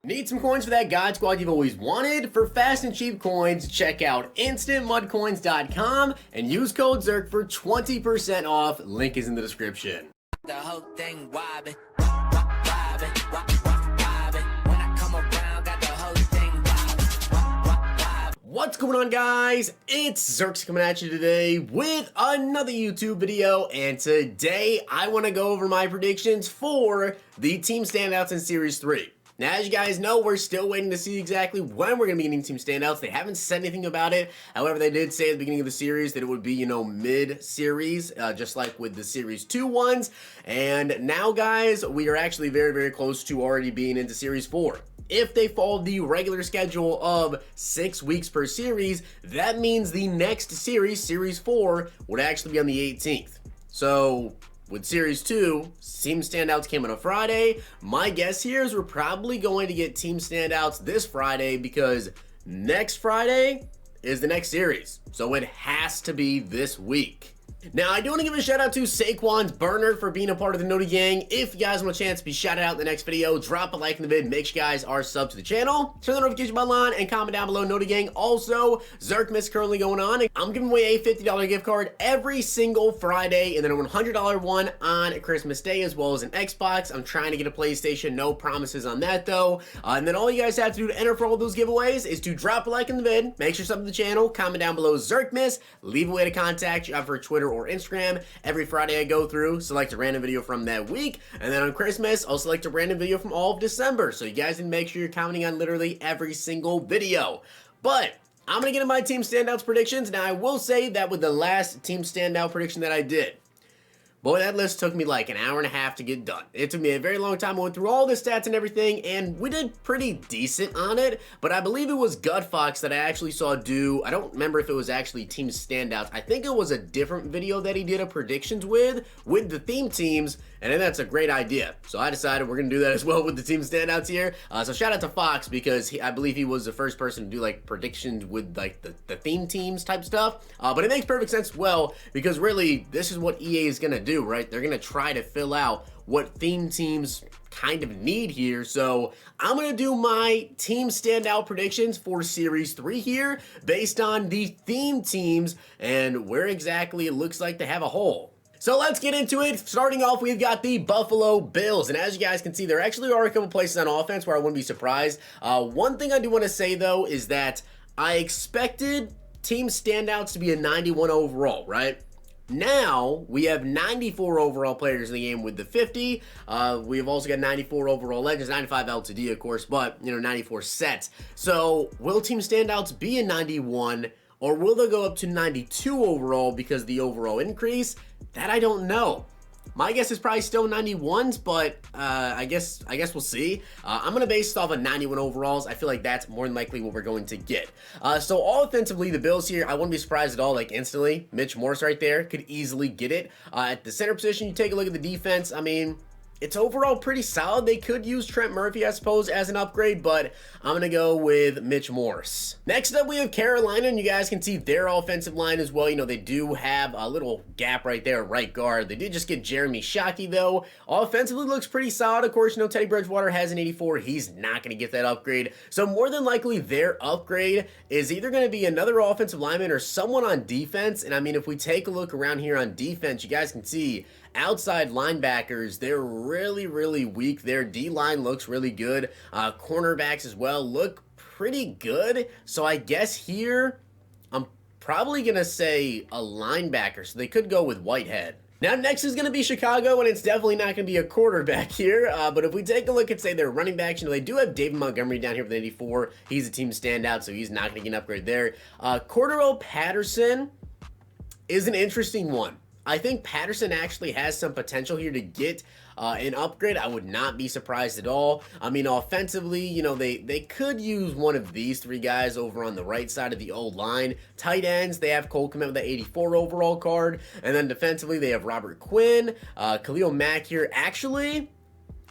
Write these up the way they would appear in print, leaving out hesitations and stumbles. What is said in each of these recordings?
Need some coins for that God Squad you've always wanted? For fast and cheap coins, check out instantmudcoins.com and use code ZERK for 20% off. Link is in the description. The whole thing wobbin', wobbin'. When I come around, got the whole thing wobbin'. What's going on, guys? It's Zirksee coming at you today with another YouTube video, and today I want to go over my predictions for the Team Standouts in Series 3. Now, as you guys know, we're still waiting to see exactly when we're going to be getting Team Standouts. They haven't said anything about it. However, they did say at the beginning of the series that it would be, mid-series, just like with the Series 2 ones. And now, guys, we are actually very, very close to already being into Series 4. If they follow the regular schedule of 6 weeks per series, that means the next series, Series 4, would actually be on the 18th. So with Series 2, Team Standouts came on a Friday. My guess here is we're probably going to get Team Standouts this Friday because next Friday is the next series. So it has to be this week. Now, I do want to give a shout out to Saquon's Burner for being a part of the Noti Gang. If you guys want a chance to be shouted out in the next video, drop a like in the vid. Make sure you guys are subbed to the channel. Turn the notification bell on and comment down below, Noti Gang. Also, Zirksee currently going on. I'm giving away a $50 gift card every single Friday and then a $100 one on Christmas Day, as well as an Xbox. I'm trying to get a PlayStation. No promises on that, though. And then all you guys have to do to enter for all those giveaways is to drop a like in the vid. Make sure you're subbed to the channel. Comment down below, Zirksee. Leave a way to contact you for Twitter or Instagram. Every Friday I go through, select a random video from that week, and then on Christmas I'll select a random video from all of December. So you guys need to make sure you're commenting on literally every single video. But I'm gonna get into my Team Standouts predictions. Now, I will say that with the last Team Standout prediction that I did, boy, that list took me like an hour and a half to get done. It took me a very long time. I went through all the stats and everything, and we did pretty decent on it. But I believe it was Gutfox that I actually saw do, I don't remember if it was actually Team Standouts. I think it was a different video that he did a predictions with the theme teams, and then that's a great idea. So I decided we're going to do that as well with the Team Standouts here. So shout out to Fox, because I believe he was the first person to do like predictions with like the theme teams type stuff. But it makes perfect sense, well, because really this is what EA is going to do. Right? They're going to try to fill out what theme teams kind of need here. So I'm going to do my Team Standout predictions for Series 3 here based on the theme teams and where exactly it looks like they have a hole. So let's get into it. Starting off, we've got the Buffalo Bills. And as you guys can see, there actually are a couple places on offense where I wouldn't be surprised. One thing I do want to say, though, is that I expected Team Standouts to be a 91 overall, right? Now, we have 94 overall players in the game with the 50. We've also got 94 overall legends, 95 LTD, of course, but, 94 sets. So, will Team Standouts be a 91, or will they go up to 92 overall because of the overall increase? That I don't know. My guess is probably still 91s, but I guess we'll see. I'm going to base it off of 91 overalls. I feel like that's more than likely what we're going to get. So offensively, the Bills here, I wouldn't be surprised at all, like instantly. Mitch Morse right there could easily get it. At the center position, you take a look at the defense. I mean, it's overall pretty solid. They could use Trent Murphy, I suppose, as an upgrade, but I'm going to go with Mitch Morse. Next up, we have Carolina, and you guys can see their offensive line as well. They do have a little gap right there, right guard. They did just get Jeremy Shockey, though. Offensively looks pretty solid. Of course, Teddy Bridgewater has an 84. He's not going to get that upgrade. So more than likely, their upgrade is either going to be another offensive lineman or someone on defense. And I mean, if we take a look around here on defense, you guys can see outside linebackers, they're really, really weak. Their D-line looks really good. Cornerbacks as well look pretty good. So I guess here, I'm probably going to say a linebacker. So they could go with Whitehead. Now, next is going to be Chicago, and it's definitely not going to be a quarterback here. But if we take a look at, say, their running backs, they do have David Montgomery down here with 84. He's a team standout, so he's not going to get an upgrade there. Cordarrelle Patterson is an interesting one. I think Patterson actually has some potential here to get an upgrade. I would not be surprised at all. I mean, offensively, they could use one of these three guys over on the right side of the old line. Tight ends, they have Cole Kmet with the 84 overall card. And then defensively, they have Robert Quinn, Khalil Mack here. Actually,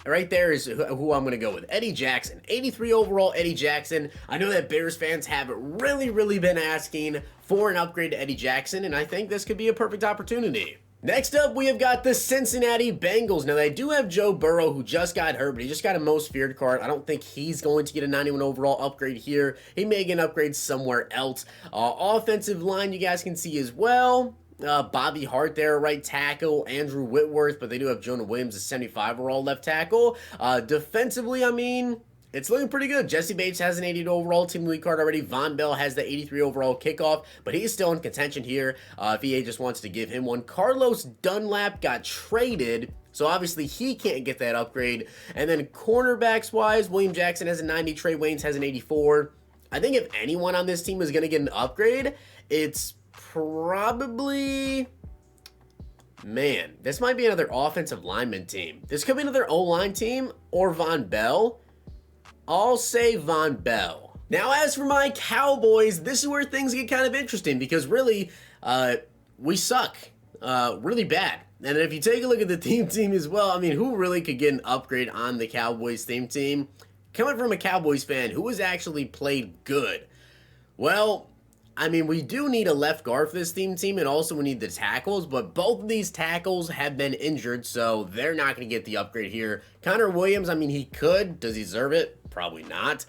right there is who I'm going to go with. Eddie Jackson. 83 overall, Eddie Jackson. I know that Bears fans have really, really been asking for an upgrade to Eddie Jackson, and I think this could be a perfect opportunity. Next up, we have got the Cincinnati Bengals. Now, they do have Joe Burrow, who just got hurt, but he just got a most feared card. I don't think he's going to get a 91 overall upgrade here. He may get an upgrade somewhere else. Offensive line, you guys can see as well. Bobby Hart there, right tackle, Andrew Whitworth, but they do have Jonah Williams, a 75 overall left tackle. Defensively, I mean, it's looking pretty good. Jesse Bates has an 80 overall team league card already. Von Bell has the 83 overall kickoff, but he's still in contention here if EA just wants to give him one. Carlos Dunlap got traded, so obviously he can't get that upgrade. And then cornerbacks-wise, William Jackson has a 90, Trey Waynes has an 84. I think if anyone on this team is going to get an upgrade, it's probably... Man, this might be another offensive lineman team. This could be another O-line team or Von Bell. I'll say Von Bell. Now, as for my Cowboys, this is where things get kind of interesting because really, we suck really bad. And if you take a look at the team as well, I mean, who really could get an upgrade on the Cowboys team? Coming from a Cowboys fan, who has actually played good? Well, I mean, we do need a left guard for this team, and also we need the tackles, but both of these tackles have been injured, so they're not going to get the upgrade here. Connor Williams, I mean, he could. Does he deserve it? Probably not.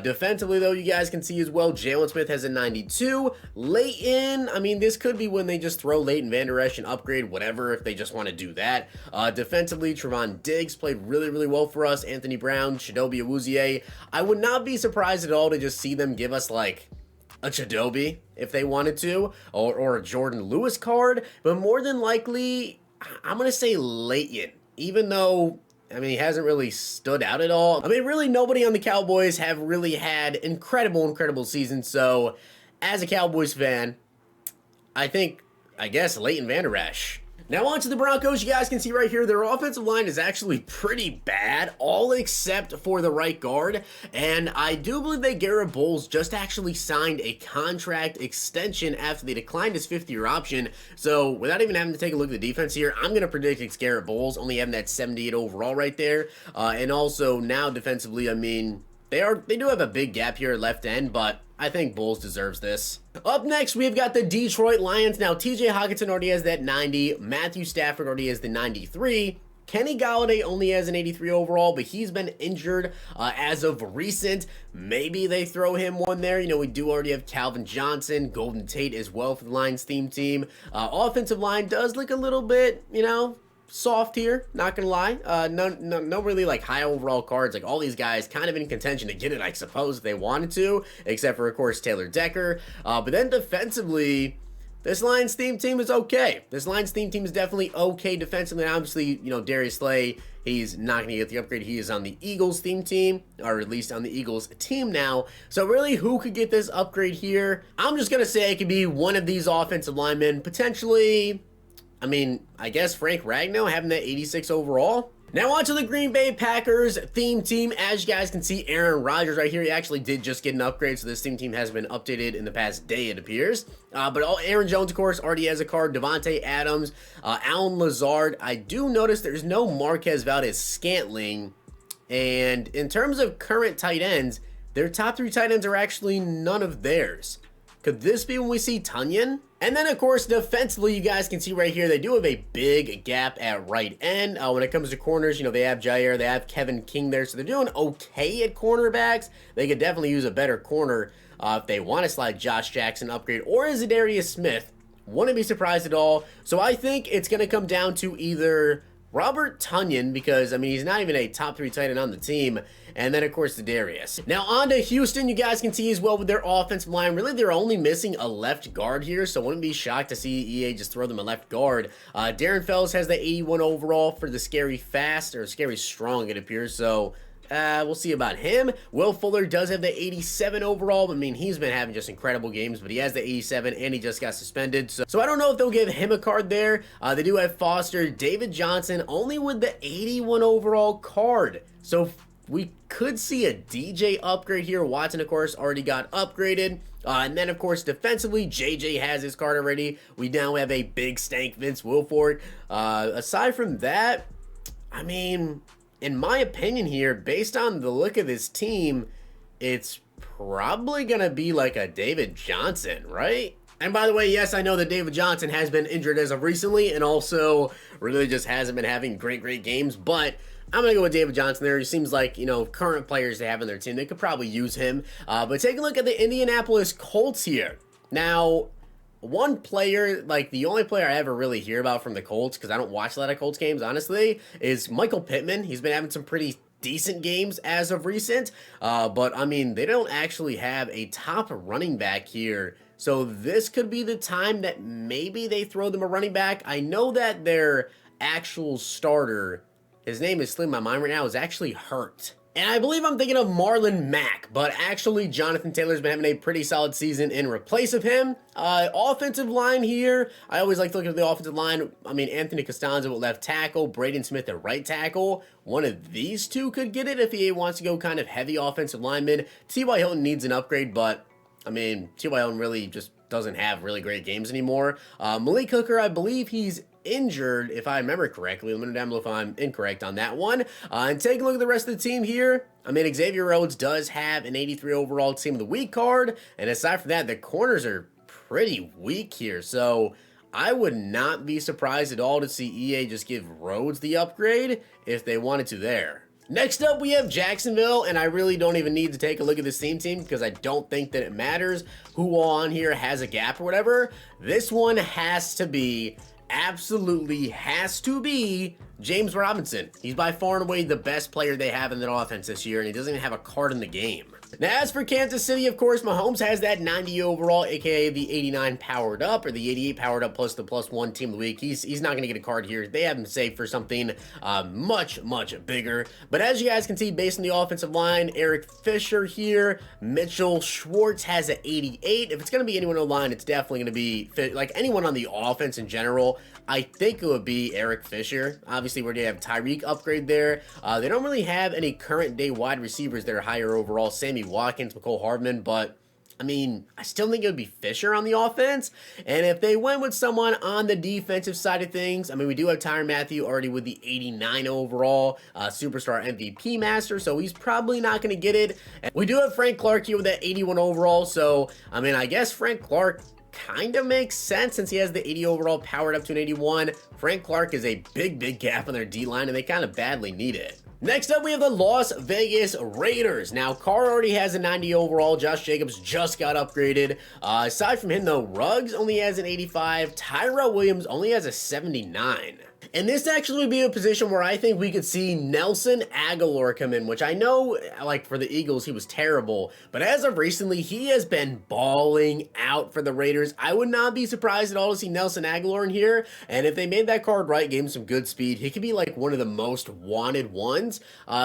Defensively, though, you guys can see as well, Jalen Smith has a 92. Leighton, I mean, this could be when they just throw Leighton Vander Esch and upgrade, whatever, if they just want to do that. Defensively, Trevon Diggs played really, really well for us. Anthony Brown, Chidobe Awuzie. I would not be surprised at all to just see them give us, like, a Chidobe if they wanted to, or a Jordan Lewis card, but more than likely, I'm going to say Leighton, even though, I mean, he hasn't really stood out at all. I mean, really, nobody on the Cowboys have really had incredible seasons, so as a Cowboys fan, I guess Leighton Vander Esch. Now on to the Broncos. You guys can see right here, their offensive line is actually pretty bad, all except for the right guard. And I do believe that Garrett Bowles just actually signed a contract extension after they declined his 5th-year option. So without even having to take a look at the defense here, I'm going to predict it's Garrett Bowles, only having that 78 overall right there. And also now defensively, I mean, they do have a big gap here at left end, but I think Bowles deserves this. Up next, we've got the Detroit Lions. Now, TJ Hockenson already has that 90. Matthew Stafford already has the 93. Kenny Golladay only has an 83 overall, but he's been injured as of recent. Maybe they throw him one there. You know, we do already have Calvin Johnson, Golden Tate as well for the Lions team. Offensive line does look a little bit, you know, soft here, not gonna lie. No really like high overall cards. Like all these guys kind of in contention to get it, I suppose, if they wanted to, except for of course Taylor Decker. But then defensively, this Lions team is okay. This Lions team is definitely okay defensively. And obviously, you know, Darius Slay, he's not gonna get the upgrade. He is on the Eagles team, or at least on the Eagles team now. So really, who could get this upgrade here? I'm just gonna say it could be one of these offensive linemen, potentially. I mean, I guess Frank Ragnow having that 86 overall. Now on to the Green Bay Packers team. As you guys can see, Aaron Rodgers right here, he actually did just get an upgrade, so this team has been updated in the past day, it appears. But Aaron Jones, of course, already has a card. Devontae Adams, Alan Lazard. I do notice there's no Marquez Valdes-Scantling. And in terms of current tight ends, their top 3 tight ends are actually none of theirs. Could this be when we see Tunyon? And then, of course, defensively, you guys can see right here, they do have a big gap at right end. When it comes to corners, you know, they have Jair, they have Kevin King there, so they're doing okay at cornerbacks. They could definitely use a better corner if they want to slide Josh Jackson upgrade or Zadarius Smith. Wouldn't be surprised at all. So I think it's going to come down to either Robert Tunyon, because, I mean, he's not even a top 3 tight end on the team, and then, of course, Darius. Now, on to Houston, you guys can see as well with their offensive line. Really, they're only missing a left guard here, so wouldn't be shocked to see EA just throw them a left guard. Darren Fells has the 81 overall for the Scary Fast, or Scary Strong, it appears, so we'll see about him. Will Fuller does have the 87 overall. I mean, he's been having just incredible games, but he has the 87, and he just got suspended. So I don't know if they'll give him a card there. They do have Foster. David Johnson only with the 81 overall card. So we could see a DJ upgrade here. Watson, of course, already got upgraded. And then, of course, defensively, JJ has his card already. We now have a big stank Vince Wilfork. Aside from that, I mean, in my opinion here, based on the look of this team, it's probably going to be like a David Johnson, right? And by the way, yes, I know that David Johnson has been injured as of recently and also really just hasn't been having great games, but I'm going to go with David Johnson there. He seems like, current players they have in their team, they could probably use him. But take a look at the Indianapolis Colts here. Now, one player, like the only player I ever really hear about from the Colts, because I don't watch a lot of Colts games, honestly, is Michael Pittman. He's been having some pretty decent games as of recent, but I mean, they don't actually have a top running back here, so this could be the time that maybe they throw them a running back. I know that their actual starter, his name is slipping my mind right now, is actually hurt. And I believe I'm thinking of Marlon Mack, but actually Jonathan Taylor's been having a pretty solid season in replace of him. Offensive line here, I always like to look at the offensive line. I mean, Anthony Costanzo at left tackle, Braden Smith at right tackle. One of these two could get it if he wants to go kind of heavy offensive lineman. T.Y. Hilton needs an upgrade, but I mean, T.Y. Hilton really just doesn't have really great games anymore. Malik Hooker, I believe he's injured, if I remember correctly. Let me know down below if I'm incorrect on that one. And take a look at the rest of the team here. I mean, Xavier Rhodes does have an 83 overall Team of the Week card, and aside from that, the corners are pretty weak here, so I would not be surprised at all to see EA just give Rhodes the upgrade if they wanted to there. Next up, we have Jacksonville, and I really don't even need to take a look at this team because I don't think that it matters who on here has a gap or whatever. This one has to be, absolutely has to be, James Robinson. He's by far and away the best player they have in their offense this year, and he doesn't even have a card in the game. Now, as for Kansas City, of course, Mahomes has that 90 overall, aka the 89 powered up, or the 88 powered up plus the +1 Team of the Week. He's not going to get a card here. They have him saved for something much bigger. But as you guys can see, based on the offensive line, Eric Fisher here, Mitchell Schwartz has an 88. If it's going to be anyone on the line, it's definitely going to be, like, anyone on the offense in general. I think it would be Eric Fisher. Obviously, we're going to have Tyreek upgrade there. They don't really have any current day wide receivers that are higher overall. Sammy Watkins, McCole Hardman, but I mean, I still think it would be Fisher on the offense. And if they went with someone on the defensive side of things, I mean, we do have Tyrann Mathieu already with the 89 overall, superstar MVP master, so he's probably not going to get it. And we do have Frank Clark here with that 81 overall, so I mean, I guess Frank Clark kind of makes sense since he has the 80 overall powered up to an 81. Frank Clark is a big gap in their D-line, and they kind of badly need it. Next up, we have the Las Vegas Raiders. Now, Carr already has a 90 overall. Josh Jacobs just got upgraded. Aside from him, though, Ruggs only has an 85. Tyrell Williams only has a 79. And this actually would be a position where I think we could see Nelson Agholor come in, which I know, like, for the Eagles, he was terrible. But as of recently, he has been balling out for the Raiders. I would not be surprised at all to see Nelson Agholor in here. And if they made that card right, gave him some good speed, he could be, like, one of the most wanted ones.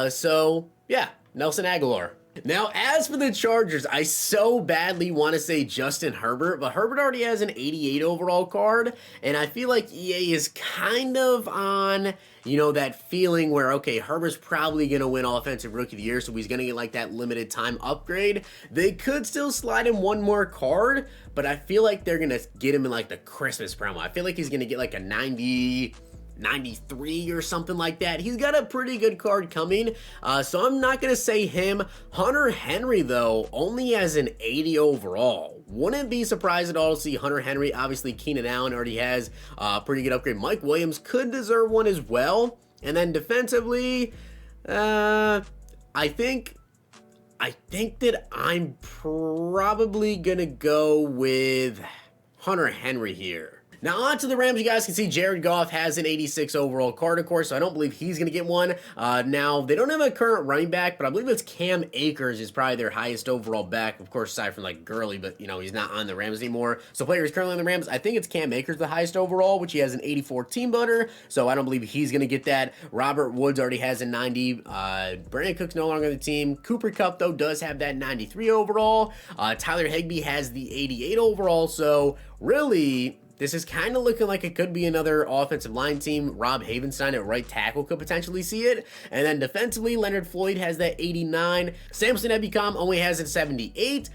So, yeah, Nelson Agholor. Now, as for the Chargers, I so badly want to say Justin Herbert, but Herbert already has an 88 overall card, and I feel like EA is kind of on, that feeling where, okay, Herbert's probably going to win Offensive Rookie of the Year, so he's going to get, like, that limited time upgrade. They could still slide him one more card, but I feel like they're going to get him in, like, the Christmas promo. I feel like he's going to get, like, a 93 or something like that. He's got a pretty good card coming, so I'm not going to say him. Hunter Henry, though, only has an 80 overall. Wouldn't be surprised at all to see Hunter Henry. Obviously, Keenan Allen already has a pretty good upgrade. Mike Williams could deserve one as well. And then defensively, I think that I'm probably going to go with Hunter Henry here. Now, on to the Rams. You guys can see Jared Goff has an 86 overall card, of course, so I don't believe he's going to get one. Now, they don't have a current running back, but I believe it's Cam Akers is probably their highest overall back, of course, aside from, like, Gurley, but, he's not on the Rams anymore. So, players currently on the Rams, I think it's Cam Akers the highest overall, which he has an 84 team butter, so I don't believe he's going to get that. Robert Woods already has a 90. Brandon Cook's no longer on the team. Cooper Kupp, though, does have that 93 overall. Tyler Higbee has the 88 overall, so really, this is kind of looking like it could be another offensive line team. Rob Havenstein at right tackle could potentially see it. And then defensively, Leonard Floyd has that 89. Samson Ebukam only has a 78.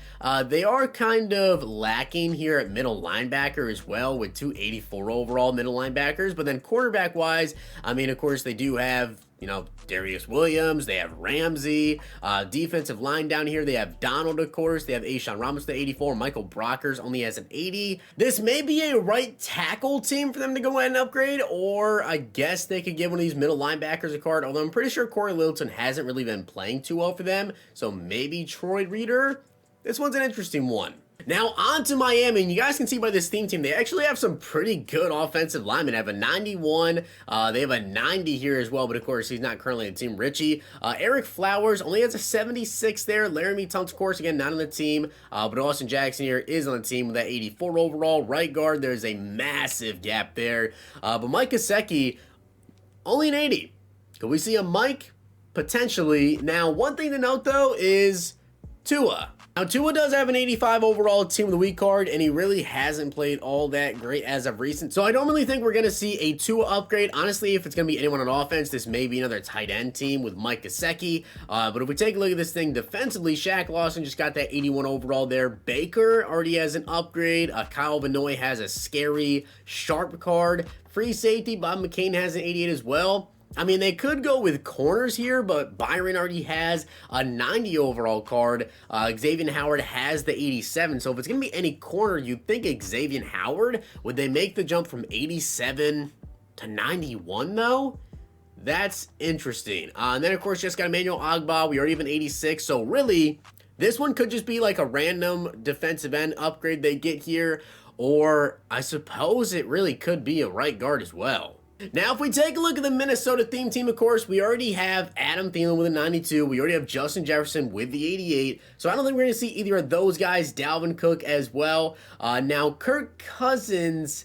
They are kind of lacking here at middle linebacker as well with 284 overall middle linebackers. But then quarterback-wise, I mean, of course, they do have Darius Williams, they have Ramsey, defensive line down here, they have Donald, of course, they have Ashawn Ramos to 84, Michael Brockers only has an 80. This may be a right tackle team for them to go ahead and upgrade, or I guess they could give one of these middle linebackers a card, although I'm pretty sure Corey Littleton hasn't really been playing too well for them, so maybe Troy Reader. This one's an interesting one. Now on to Miami, and you guys can see by this team, they actually have some pretty good offensive linemen. They have a 91, they have a 90 here as well, but of course he's not currently on the team. Richie, Eric Flowers only has a 76 there. Laramie Tunks, of course, again, not on the team, but Austin Jackson here is on the team with that 84 overall. Right guard, there's a massive gap there, but Mike Gesicki, only an 80. Could we see a Mike? Potentially. Now, one thing to note, though, is Tua. Now, Tua does have an 85 overall Team of the Week card, and he really hasn't played all that great as of recent. So I don't really think we're going to see a Tua upgrade. Honestly, if it's going to be anyone on offense, this may be another tight end team with Mike Gesicki. But if we take a look at this thing defensively, Shaq Lawson just got that 81 overall there. Baker already has an upgrade. Kyle Benoit has a scary, sharp card. Free safety, Bob McCain has an 88 as well. I mean, they could go with corners here, but Byron already has a 90 overall card. Xavier Howard has the 87. So if it's going to be any corner, you'd think Xavier Howard. Would they make the jump from 87 to 91, though? That's interesting. And then, of course, just got Emmanuel Ogbah. We already have an 86. So really, this one could just be like a random defensive end upgrade they get here. Or I suppose it really could be a right guard as well. Now, if we take a look at the Minnesota theme team, of course, we already have Adam Thielen with a 92. We already have Justin Jefferson with the 88. So I don't think we're going to see either of those guys, Dalvin Cook as well. Now, Kirk Cousins,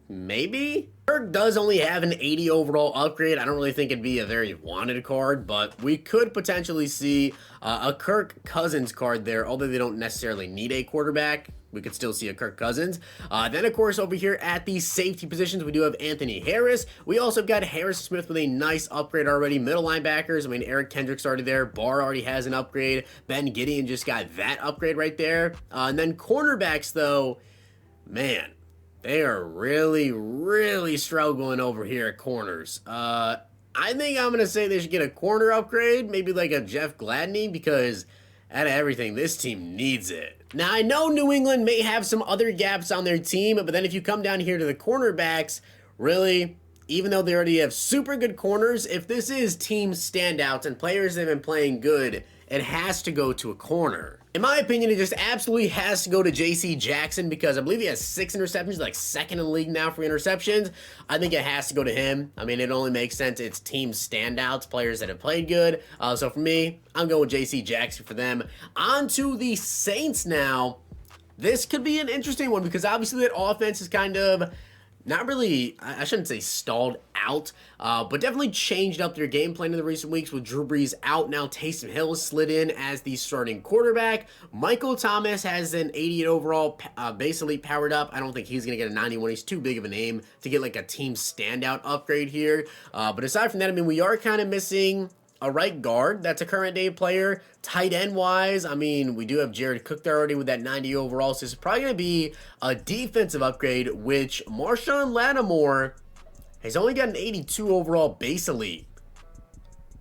maybe? Kirk does only have an 80 overall upgrade. I don't really think it'd be a very wanted card, but we could potentially see a Kirk Cousins card there, although they don't necessarily need a quarterback. We could still see a Kirk Cousins. Then, of course, over here at the safety positions, we do have Anthony Harris. We also got Harris Smith with a nice upgrade already. Middle linebackers, I mean, Eric Kendricks already there. Barr already has an upgrade. Ben Gideon just got that upgrade right there. And then cornerbacks, though, man, they are really, really struggling over here at corners. I think I'm going to say they should get a corner upgrade, maybe like a Jeff Gladney, because out of everything, this team needs it. Now, I know New England may have some other gaps on their team, but then if you come down here to the cornerbacks, really, even though they already have super good corners, if this is team standouts and players that have been playing good, it has to go to a corner. In my opinion, it just absolutely has to go to J.C. Jackson because I believe he has 6 interceptions, like second in the league now for interceptions. I think it has to go to him. I mean, it only makes sense. It's team standouts, players that have played good. So for me, I'm going with J.C. Jackson for them. On to the Saints now. This could be an interesting one because obviously that offense is kind of not really, I shouldn't say stalled out, but definitely changed up their game plan in the recent weeks with Drew Brees out. Now Taysom Hill slid in as the starting quarterback. Michael Thomas has an 88 overall, basically powered up. I don't think he's going to get a 91. He's too big of a name to get like a team standout upgrade here. But aside from that, I mean, we are kind of missing a right guard that's a current day player. Tight end wise, I mean, we do have Jared Cook there already with that 90 overall, so it's probably going to be a defensive upgrade, which Marshawn Lattimore has only got an 82 overall base elite.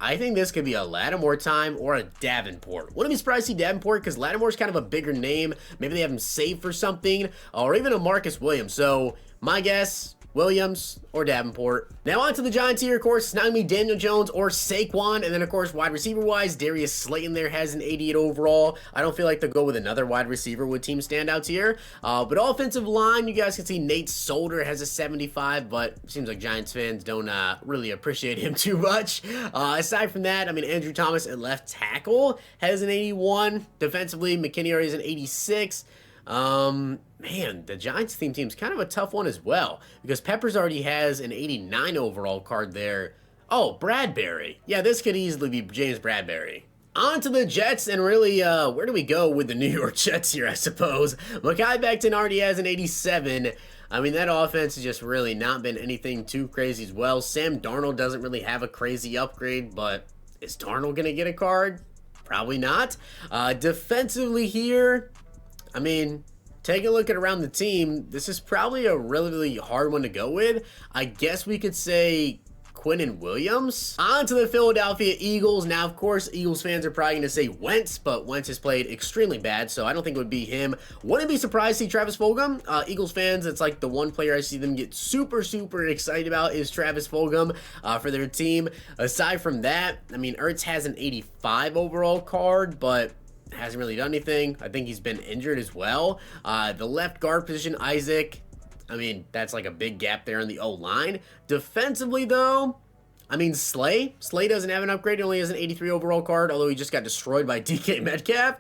I think this could be a Lattimore time or a Davenport. Wouldn't be surprised to see Davenport because Lattimore's kind of a bigger name. Maybe they have him saved for something, or even a Marcus Williams. So my guess, Williams or Davenport. Now on to the Giants here, of course. It's not going to be Daniel Jones or Saquon. And then, of course, wide receiver-wise, Darius Slayton there has an 88 overall. I don't feel like they'll go with another wide receiver with team standouts here. But offensive line, you guys can see Nate Solder has a 75, but it seems like Giants fans don't really appreciate him too much. Aside from that, I mean, Andrew Thomas at left tackle has an 81. Defensively, McKinney already has an 86. Man, the Giants team's kind of a tough one as well because Peppers already has an 89 overall card there. Oh, Bradbury. Yeah, this could easily be James Bradbury. On to the Jets, and really, where do we go with the New York Jets here, I suppose? Mekhi Becton already has an 87. I mean, that offense has just really not been anything too crazy as well. Sam Darnold doesn't really have a crazy upgrade, but is Darnold going to get a card? Probably not. Defensively here, I mean, take a look at around the team. This is probably a really, really hard one to go with. I guess we could say Quinnen Williams. On to the Philadelphia Eagles. Now, of course, Eagles fans are probably going to say Wentz, but Wentz has played extremely bad, so I don't think it would be him. Wouldn't be surprised to see Travis Fulgham. Eagles fans, it's like the one player I see them get super excited about is Travis Fulgham for their team. Aside from that, I mean, Ertz has an 85 overall card, but hasn't really done anything. I think he's been injured as well. The left guard position, Isaac, I mean, that's like a big gap there in the O-line. Defensively, though, I mean, Slay doesn't have an upgrade. He only has an 83 overall card, although he just got destroyed by DK Metcalf.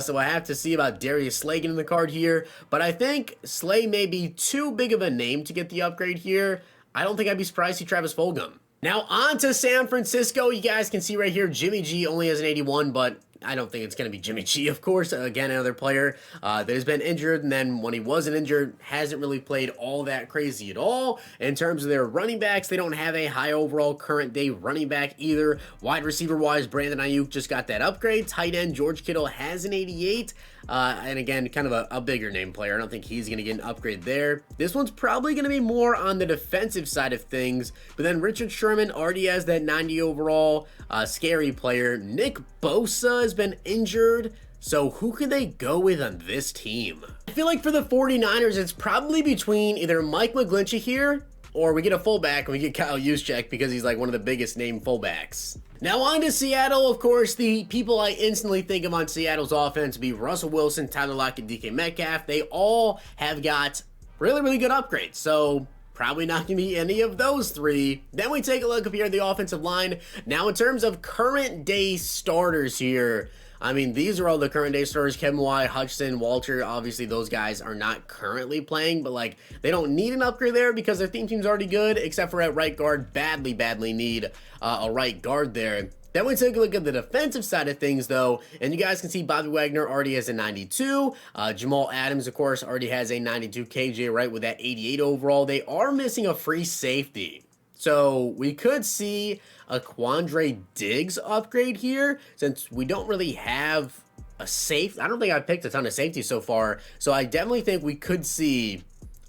So I have to see about Darius Slay getting the card here. But I think Slay may be too big of a name to get the upgrade here. I don't think I'd be surprised to see Travis Fulgham. Now on to San Francisco. You guys can see right here, Jimmy G only has an 81, but I don't think it's going to be Jimmy G, of course. Again, another player that has been injured, and then when he wasn't injured, hasn't really played all that crazy at all. In terms of their running backs, they don't have a high overall current day running back either. Wide receiver-wise, Brandon Ayuk just got that upgrade. Tight end, George Kittle has an 88. And again, kind of a bigger name player. I don't think he's going to get an upgrade there. This one's probably going to be more on the defensive side of things. But then Richard Sherman already has that 90 overall scary player. Nick Bosa has been injured. So who could they go with on this team? I feel like for the 49ers, it's probably between either Mike McGlinchey here, or we get a fullback and we get Kyle Juszczyk because he's like one of the biggest name fullbacks. Now on to Seattle. Of course, the people I instantly think of on Seattle's offense be Russell Wilson, Tyler Lockett, DK Metcalf. They all have got really good upgrades. So probably not going to be any of those three. Then we take a look up here at the offensive line. Now in terms of current day starters here, I mean, these are all the current day starters. Kevin White, Hutchinson, Walter. Obviously, those guys are not currently playing, but like they don't need an upgrade there because their theme team's already good, except for at right guard. Badly need a right guard there. Then we take a look at the defensive side of things, though, and you guys can see Bobby Wagner already has a 92. Jamal Adams, of course, already has a 92. KJ Wright with that 88 overall. They are missing a free safety. So we could see a Quandre Diggs upgrade here since we don't really have a safe. I don't think I've picked a ton of safeties so far. So I definitely think we could see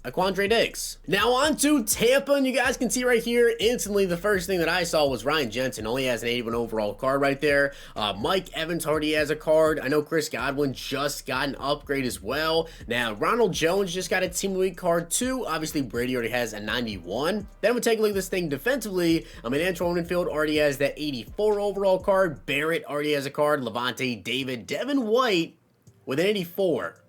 a Quandre Diggs. Now on to Tampa, and you guys can see right here, instantly the first thing that I saw was Ryan Jensen. Only has an 81 overall card right there. Mike Evans already has a card. I know Chris Godwin just got an upgrade as well. Now Ronald Jones just got a Team of the Week card too. Obviously Brady already has a 91. Then we take a look at this thing defensively. Antoine Winfield already has that 84 overall card. Barrett already has a card. Levante David. Devin White with an 84.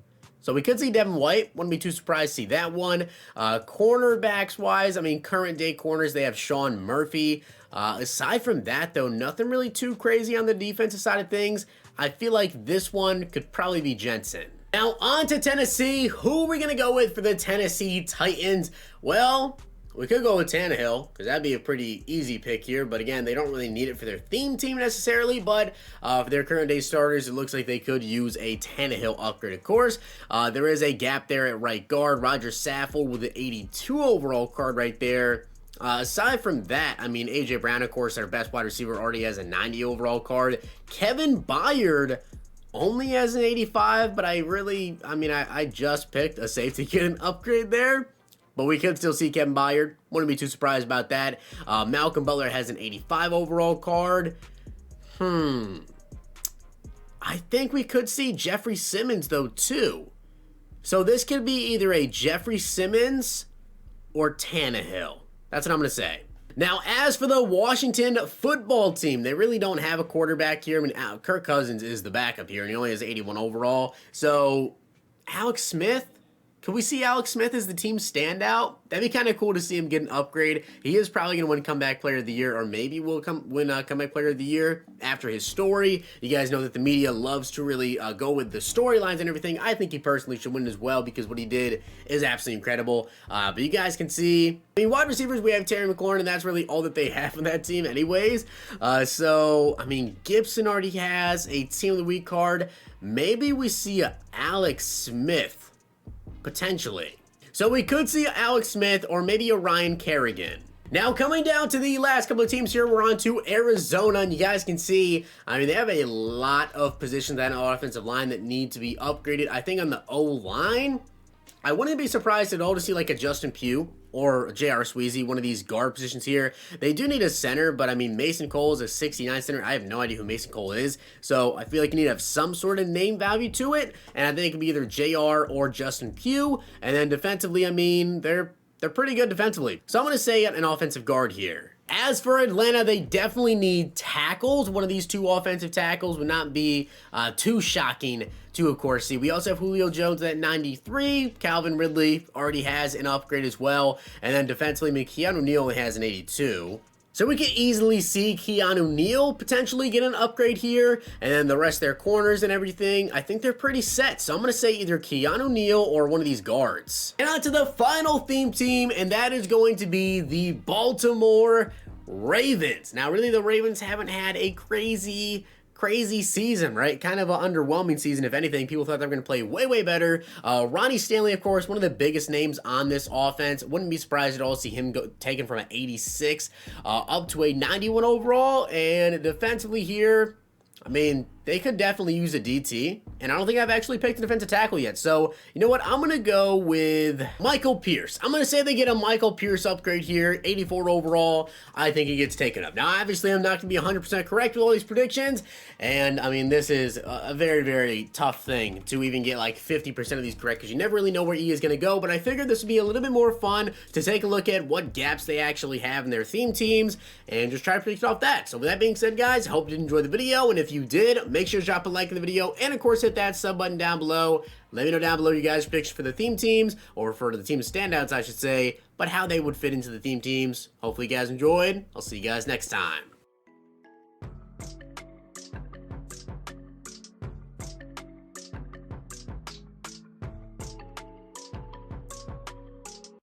So we could see Devin White. Wouldn't be too surprised to see that one. Cornerbacks wise, I mean, current day corners, they have Sean Murphy. Aside from that, though, nothing really too crazy on the defensive side of things. I feel like this one could probably be Jensen. Now on to Tennessee. Who are we going to go with for the Tennessee Titans? Well, we could go with Tannehill, because that'd be a pretty easy pick here. But again, they don't really need it for their theme team necessarily. But for their current day starters, it looks like they could use a Tannehill upgrade, of course. There is a gap there at right guard. Roger Saffold with an 82 overall card right there. Aside from that, I mean, A.J. Brown, of course, our best wide receiver, already has a 90 overall card. Kevin Byard only has an 85, but I just picked a safety get an upgrade there. But we could still see Kevin Byard. Wouldn't be too surprised about that. Malcolm Butler has an 85 overall card. I think we could see Jeffrey Simmons, though, too. So this could be either a Jeffrey Simmons or Tannehill. That's what I'm going to say. Now, as for the Washington football team, they really don't have a quarterback here. I mean, Kirk Cousins is the backup here, and he only has 81 overall. So, Alex Smith? Could we see Alex Smith as the team standout? That'd be kind of cool to see him get an upgrade. He is probably going to win Comeback Player of the Year, or maybe will win Comeback Player of the Year after his story. You guys know that the media loves to really go with the storylines and everything. I think he personally should win as well because what he did is absolutely incredible. But you guys can see, I mean, wide receivers, we have Terry McLaurin, and that's really all that they have on that team anyways. So, I mean, Gibson already has a Team of the Week card. Maybe we see a Alex Smith. Potentially. So we could see Alex Smith or maybe a Ryan Kerrigan. Now coming down to the last couple of teams here, we're on to Arizona, and you guys can see, I mean, they have a lot of positions on the offensive line that need to be upgraded. I think on the O-line, I wouldn't be surprised at all to see like a Justin Pugh or J.R. Sweezy, one of these guard positions here. They do need a center, but I mean, Mason Cole is a 69 center. I have no idea who Mason Cole is, so I feel like you need to have some sort of name value to it, and I think it can be either J.R. or Justin Pugh. And then defensively, I mean, they're pretty good defensively. So I'm going to say an offensive guard here. As for Atlanta, they definitely need tackles. One of these two offensive tackles would not be too shocking to, of course, see. We also have Julio Jones at 93. Calvin Ridley already has an upgrade as well. And then defensively, Keanu Neal only has an 82. So we can easily see Keanu Neal potentially get an upgrade here, and then the rest of their corners and everything, I think they're pretty set. So I'm going to say either Keanu Neal or one of these guards. And on to the final theme team, and that is going to be the Baltimore Ravens. Now, really, the Ravens haven't had a crazy season, right? Kind of an underwhelming season, if anything. People thought they were going to play way better. Ronnie Stanley, of course, one of the biggest names on this offense. Wouldn't be surprised at all to see him go taken from an 86 up to a 91 overall. And defensively here, I mean, they could definitely use a DT, and I don't think I've actually picked a defensive tackle yet. So, you know what? I'm going to go with Michael Pierce. I'm going to say they get a Michael Pierce upgrade here, 84 overall. I think he gets taken up. Now, obviously, I'm not going to be 100% correct with all these predictions, and, I mean, this is a very tough thing to even get, like, 50% of these correct, because you never really know where E is going to go, but I figured this would be a little bit more fun to take a look at what gaps they actually have in their theme teams, and just try to predict off that. So, with that being said, guys, I hope you enjoyed the video, and if you did, make sure to drop a like in the video, and of course hit that sub button down below. Let me know down below you guys' predictions for the theme teams, or for the team standouts I should say, but how they would fit into the theme teams. Hopefully you guys enjoyed. I'll see you guys next time.